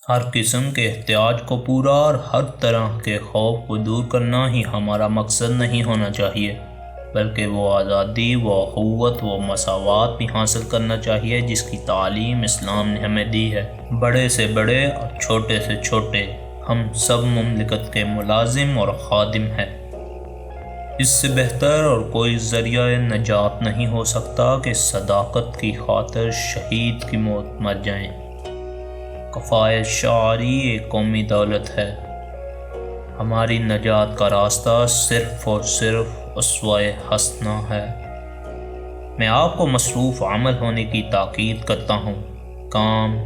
ہر قسم کے احتیاج کو پورا اور ہر طرح کے خوف کو دور کرنا ہی ہمارا مقصد نہیں ہونا چاہیے، بلکہ وہ آزادی، وہ اخوت، وہ مساوات بھی حاصل کرنا چاہیے جس کی تعلیم اسلام نے ہمیں دی ہے۔ بڑے سے بڑے اور چھوٹے سے چھوٹے، ہم سب مملکت کے ملازم اور خادم ہیں۔ اس سے بہتر اور کوئی ذریعہ نجات نہیں ہو سکتا کہ صداقت کی خاطر شہید کی موت مر جائیں۔ کفایت شعاری ایک قومی دولت ہے۔ ہماری نجات کا راستہ صرف اور صرف اسوہ حسنہ ہے۔ میں آپ کو مصروف عمل ہونے کی تاکید کرتا ہوں۔ کام،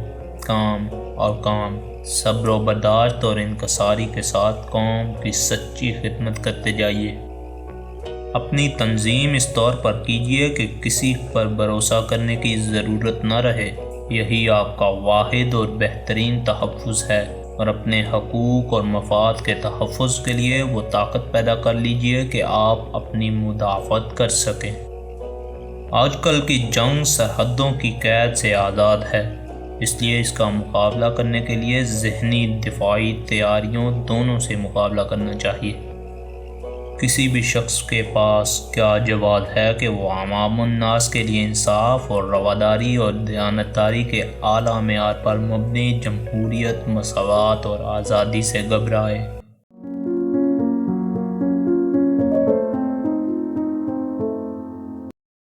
کام اور کام، صبر و برداشت اور انکساری کے ساتھ قوم کی سچی خدمت کرتے جائیے۔ اپنی تنظیم اس طور پر کیجیے کہ کسی پر بھروسہ کرنے کی ضرورت نہ رہے۔ یہی آپ کا واحد اور بہترین تحفظ ہے، اور اپنے حقوق اور مفاد کے تحفظ کے لیے وہ طاقت پیدا کر لیجیے کہ آپ اپنی مدافعت کر سکیں۔ آج کل کی جنگ سرحدوں کی قید سے آزاد ہے، اس لیے اس کا مقابلہ کرنے کے لیے ذہنی دفاعی تیاریوں دونوں سے مقابلہ کرنا چاہیے۔ کسی بھی شخص کے پاس کیا جواز ہے کہ وہ عوام الناس کے لیے انصاف اور رواداری اور دیانتداری کے اعلیٰ معیار پر مبنی جمہوریت، مساوات اور آزادی سے گھبرائے۔